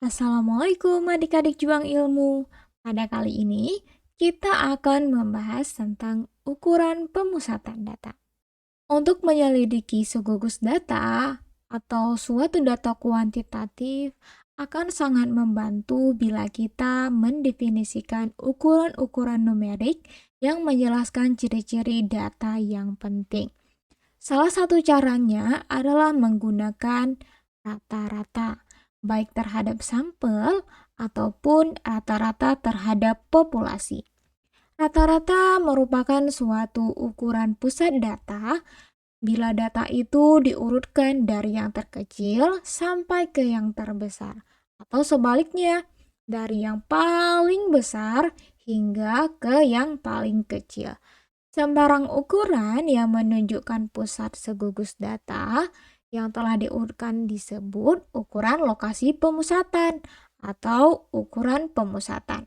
Assalamualaikum adik-adik juang ilmu. Pada kali ini, kita akan membahas tentang ukuran pemusatan data. Untuk menyelidiki segugus data atau suatu data kuantitatif akan sangat membantu bila kita mendefinisikan ukuran-ukuran numerik yang menjelaskan ciri-ciri data yang penting. Salah satu caranya adalah menggunakan rata-rata, baik terhadap sampel ataupun rata-rata terhadap populasi. Rata-rata merupakan suatu ukuran pusat data bila data itu diurutkan dari yang terkecil sampai ke yang terbesar, atau sebaliknya, dari yang paling besar hingga ke yang paling kecil. Sembarang ukuran yang menunjukkan pusat segugus data yang telah diurutkan disebut ukuran lokasi pemusatan atau ukuran pemusatan.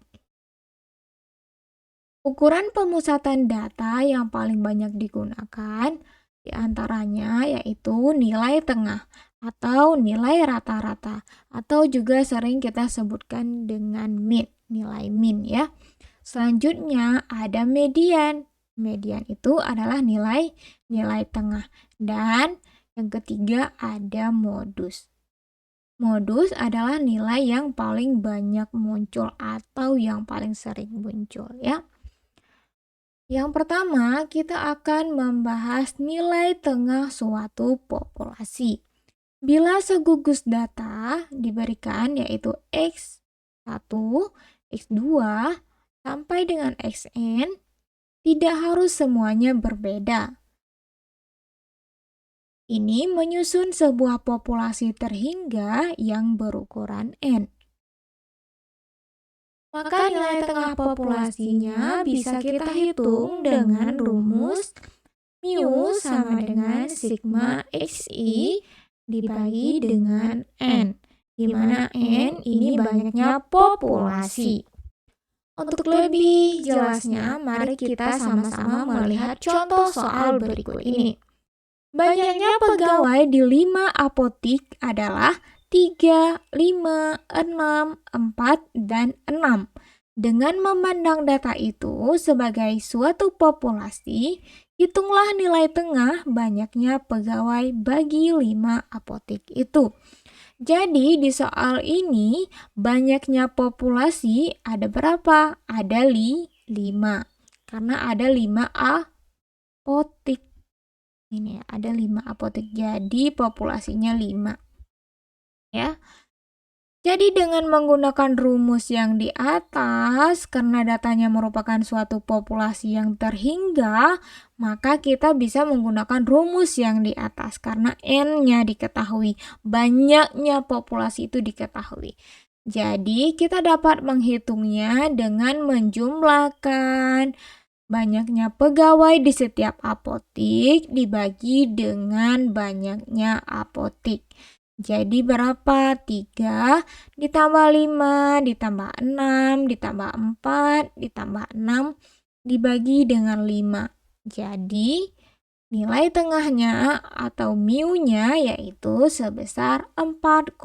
Ukuran pemusatan data yang paling banyak digunakan diantaranya yaitu nilai tengah atau nilai rata-rata atau juga sering kita sebutkan dengan mean, nilai mean ya. Selanjutnya ada median. Median itu adalah nilai tengah. Dan yang ketiga ada modus. Modus adalah nilai yang paling banyak muncul atau yang paling sering muncul ya. Yang pertama, kita akan membahas nilai tengah suatu populasi. Bila segugus data diberikan yaitu X1, X2, sampai dengan Xn, tidak harus semuanya berbeda. Ini menyusun sebuah populasi terhingga yang berukuran N. Maka nilai tengah populasinya bisa kita hitung dengan rumus mu sama dengan sigma xi dibagi dengan N, di mana N ini banyaknya populasi. Untuk lebih jelasnya, mari kita sama-sama melihat contoh soal berikut ini. Banyaknya pegawai di 5 apotik adalah 3, 5, 6, 4, dan 6. Dengan memandang data itu sebagai suatu populasi, hitunglah nilai tengah banyaknya pegawai bagi 5 apotik itu. Jadi di soal ini banyaknya populasi ada berapa? Ada 5. Karena ada 5 apotik. Ini ada 5 apotik. Jadi populasinya 5. Ya. Jadi dengan menggunakan rumus yang di atas, karena datanya merupakan suatu populasi yang terhingga, maka kita bisa menggunakan rumus yang di atas karena N-nya diketahui, banyaknya populasi itu diketahui. Jadi kita dapat menghitungnya dengan menjumlahkan banyaknya pegawai di setiap apotik dibagi dengan banyaknya apotik. Jadi berapa? 3 ditambah 5 ditambah 6 ditambah 4 ditambah 6 dibagi dengan 5. Jadi nilai tengahnya atau mu-nya yaitu sebesar 4,8.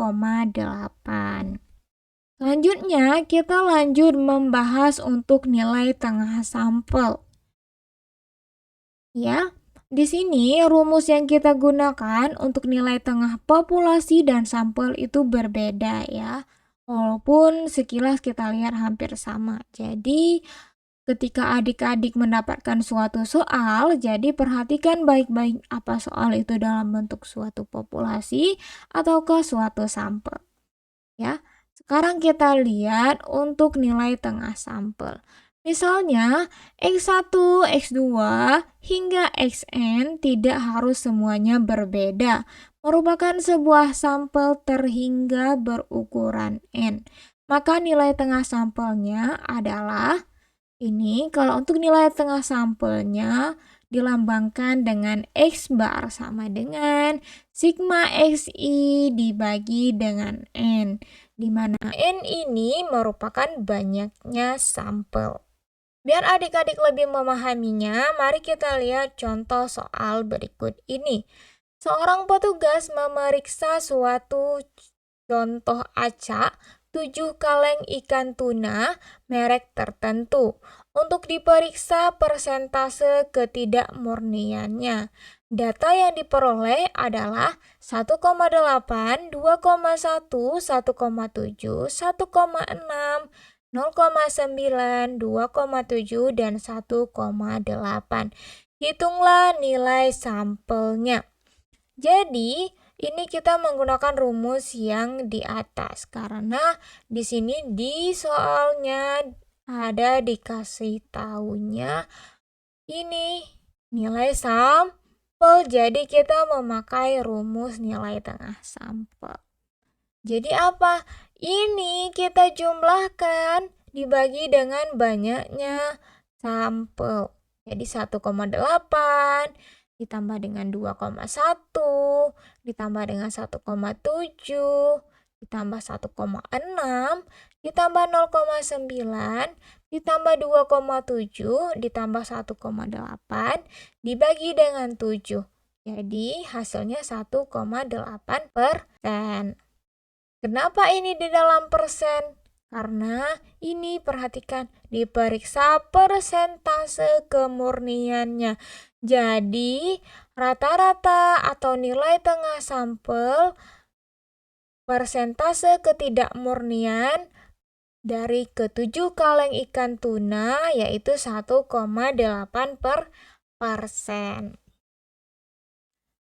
Selanjutnya kita lanjut membahas untuk nilai tengah sampel. Ya. Di sini rumus yang kita gunakan untuk nilai tengah populasi dan sampel itu berbeda ya. Walaupun sekilas kita lihat hampir sama. Jadi ketika adik-adik mendapatkan suatu soal, jadi perhatikan baik-baik apa soal itu dalam bentuk suatu populasi ataukah suatu sampel. Ya. Sekarang kita lihat untuk nilai tengah sampel. Misalnya, X1, X2, hingga Xn tidak harus semuanya berbeda, merupakan sebuah sampel terhingga berukuran N. Maka nilai tengah sampelnya adalah ini. Kalau untuk nilai tengah sampelnya dilambangkan dengan X bar sama dengan sigma Xi dibagi dengan N, di mana N ini merupakan banyaknya sampel. Biar adik-adik lebih memahaminya, mari kita lihat contoh soal berikut ini. Seorang petugas memeriksa suatu contoh acak 7 kaleng ikan tuna merek tertentu untuk diperiksa persentase ketidakmurniannya. Data yang diperoleh adalah 1,8, 2,1, 1,7, 1,6, 0,9, 2,7, dan 1,8. Hitunglah nilai sampelnya. Jadi, ini kita menggunakan rumus yang di atas karena di sini di soalnya ada dikasih tahunya ini nilai sampel. Jadi kita memakai rumus nilai tengah sampel. Jadi apa? Ini kita jumlahkan dibagi dengan banyaknya sampel. Jadi 1,8 ditambah dengan 2,1 ditambah dengan 1,7 ditambah 1,6 ditambah 0,9 ditambah 2,7 ditambah 1,8 dibagi dengan 7. Jadi hasilnya 1,8%. Kenapa ini di dalam persen? Karena ini perhatikan diperiksa persentase kemurniannya. Jadi rata-rata atau nilai tengah sampel persentase ketidakmurnian dari ke-7 kaleng ikan tuna yaitu 1,8%.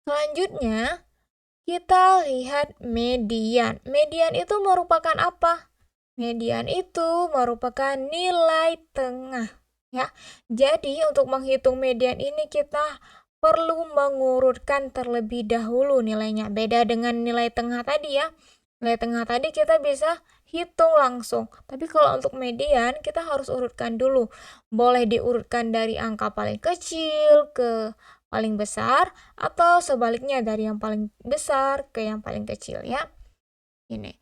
Selanjutnya, kita lihat median. Median itu merupakan apa? Median itu merupakan nilai tengah, ya. Jadi, untuk menghitung median ini kita perlu mengurutkan terlebih dahulu nilainya. Beda dengan nilai tengah tadi ya. Nilai tengah tadi kita bisa hitung langsung. Tapi kalau untuk median kita harus urutkan dulu. Boleh diurutkan dari angka paling kecil ke paling besar atau sebaliknya dari yang paling besar ke yang paling kecil ya. Ini.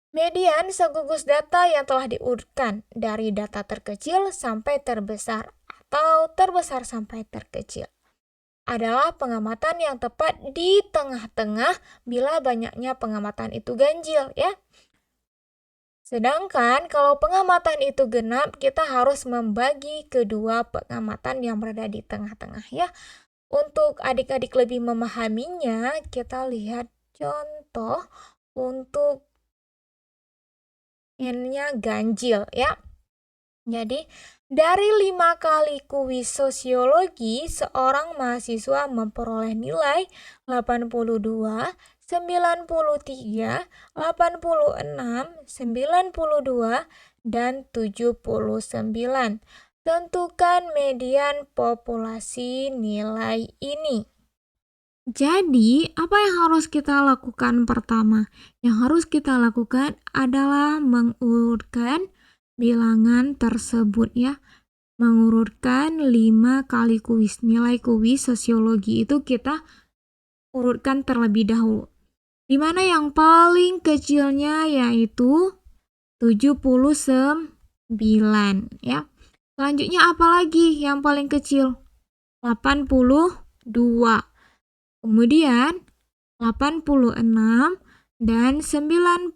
Median segugus data yang telah diurutkan dari data terkecil sampai terbesar atau terbesar sampai terkecil adalah pengamatan yang tepat di tengah-tengah bila banyaknya pengamatan itu ganjil ya. Sedangkan kalau pengamatan itu genap, kita harus membagi kedua pengamatan yang berada di tengah-tengah ya. Untuk adik-adik lebih memahaminya, kita lihat contoh untuk N-nya ganjil ya. Jadi, dari 5 kali kuis sosiologi, seorang mahasiswa memperoleh nilai 82, 93, 86, 92, dan 79. Tentukan median populasi nilai ini. Jadi, apa yang harus kita lakukan pertama? Yang harus kita lakukan adalah mengurutkan bilangan tersebut ya. Mengurutkan 5 kali kuis. Nilai kuis sosiologi itu kita urutkan terlebih dahulu. Di mana yang paling kecilnya yaitu 79 ya. Selanjutnya apa lagi yang paling kecil? 82. Kemudian 86 dan 92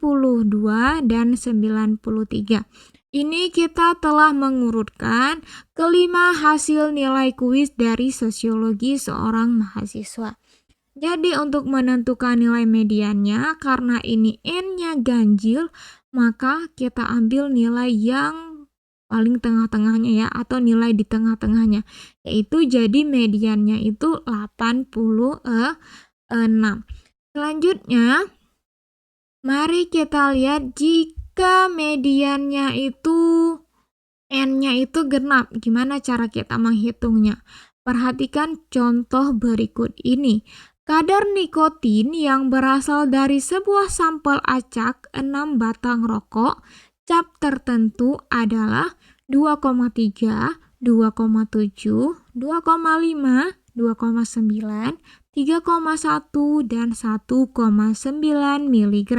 dan 93. Ini kita telah mengurutkan kelima hasil nilai kuis dari sosiologi seorang mahasiswa. Jadi untuk menentukan nilai mediannya, karena ini N-nya ganjil, maka kita ambil nilai yang paling tengah-tengahnya ya, atau nilai di tengah-tengahnya, yaitu jadi mediannya itu 86. Selanjutnya, mari kita lihat jika mediannya itu N-nya itu genap, gimana cara kita menghitungnya? Perhatikan contoh berikut ini. Kadar nikotin yang berasal dari sebuah sampel acak 6 batang rokok cap tertentu adalah 2,3, 2,7, 2,5, 2,9, 3,1, dan 1,9 mg.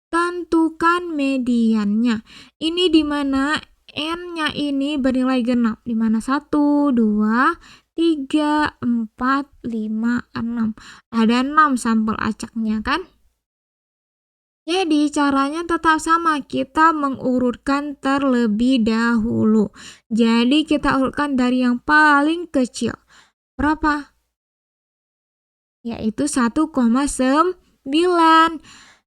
Tentukan mediannya. Ini di mana N-nya ini bernilai genap. Di mana 1, 2, 3, 4, 5, 6. Ada 6 sampel acaknya kan? Jadi caranya tetap sama, kita mengurutkan terlebih dahulu. Jadi kita urutkan dari yang paling kecil. Berapa? Yaitu 1,9.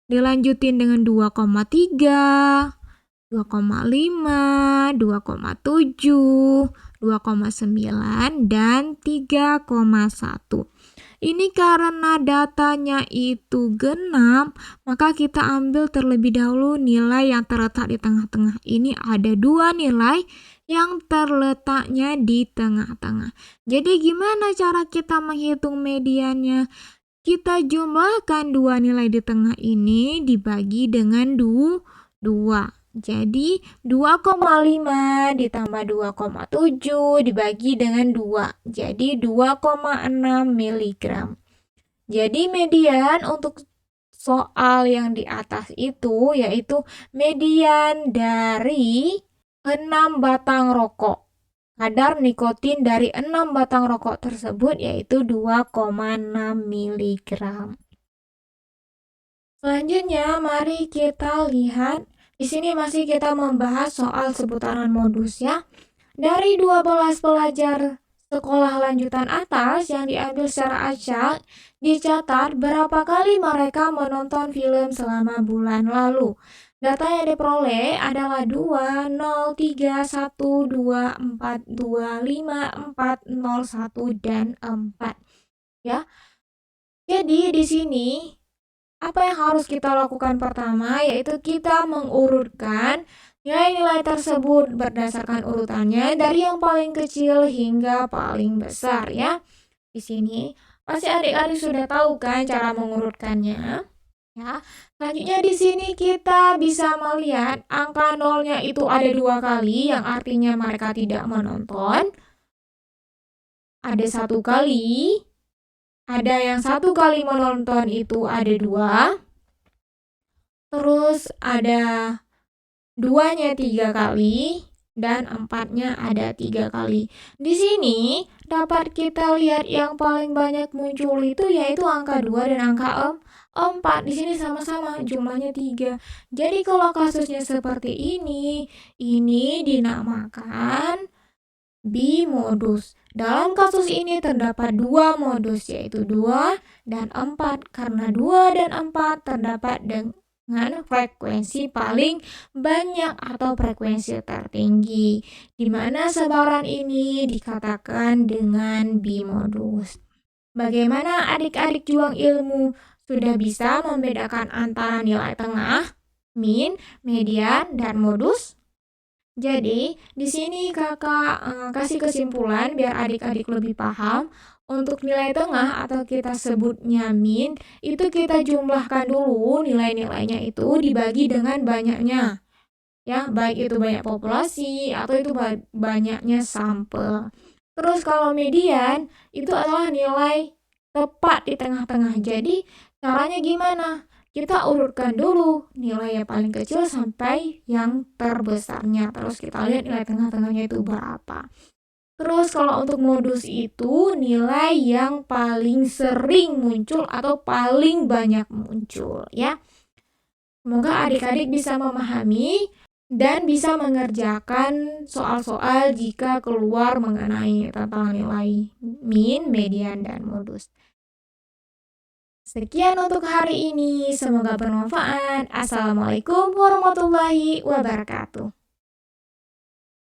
Dilanjutin dengan 2,3, 2,5, 2,7, 2,9, dan 3,1. Ini karena datanya itu genap, maka kita ambil terlebih dahulu nilai yang terletak di tengah-tengah. Ini ada 2 nilai yang terletaknya di tengah-tengah. Jadi gimana cara kita menghitung mediannya? Kita jumlahkan 2 nilai di tengah ini dibagi dengan 2. Jadi 2,5 ditambah 2,7 dibagi dengan 2. Jadi 2,6 mg. Jadi median untuk soal yang di atas itu yaitu median dari 6 batang rokok. Kadar nikotin dari 6 batang rokok tersebut yaitu 2,6 mg. Selanjutnya, mari kita lihat. Di sini masih kita membahas soal seputaran modus ya. Dari 12 pelajar sekolah lanjutan atas yang diambil secara acak, dicatat berapa kali mereka menonton film selama bulan lalu. Data yang diperoleh adalah 2, 0, 3, 1, 2, 4, 2, 5, 4, 0, 1, dan 4. Ya. Jadi di sini apa yang harus kita lakukan pertama yaitu kita mengurutkan nilai-nilai tersebut berdasarkan urutannya dari yang paling kecil hingga paling besar ya. Di sini pasti adik-adik sudah tahu kan cara mengurutkannya. Ya. Selanjutnya di sini kita bisa melihat angka nolnya itu ada 2 kali yang artinya mereka tidak menonton. Ada 1 kali. Ada yang 1 kali menonton itu ada 2. Terus ada 2-nya 3 kali dan 4-nya ada 3 kali. Di sini dapat kita lihat yang paling banyak muncul itu yaitu angka 2 dan angka 4. Di sini sama-sama jumlahnya 3. Jadi kalau kasusnya seperti ini dinamakan bimodus. Dalam kasus ini terdapat 2 modus yaitu 2 dan 4 karena 2 dan 4 terdapat dengan frekuensi paling banyak atau frekuensi tertinggi, di mana sebaran ini dikatakan dengan bimodus. Bagaimana adik-adik juang ilmu sudah bisa membedakan antara nilai tengah, min, median, dan modus? Jadi, di sini kakak kasih kesimpulan biar adik-adik lebih paham. Untuk nilai tengah atau kita sebutnya min, itu kita jumlahkan dulu nilai-nilainya itu dibagi dengan banyaknya. Ya, baik itu banyak populasi atau itu banyaknya sampel. Terus kalau median, itu adalah nilai tepat di tengah-tengah. Jadi, caranya gimana? Kita urutkan dulu nilai yang paling kecil sampai yang terbesarnya. Terus kita lihat nilai tengah-tengahnya itu berapa. Terus kalau untuk modus itu nilai yang paling sering muncul atau paling banyak muncul ya. Semoga adik-adik bisa memahami dan bisa mengerjakan soal-soal jika keluar mengenai tentang nilai min, median, dan modus. Sekian untuk hari ini, semoga bermanfaat. Assalamualaikum warahmatullahi wabarakatuh.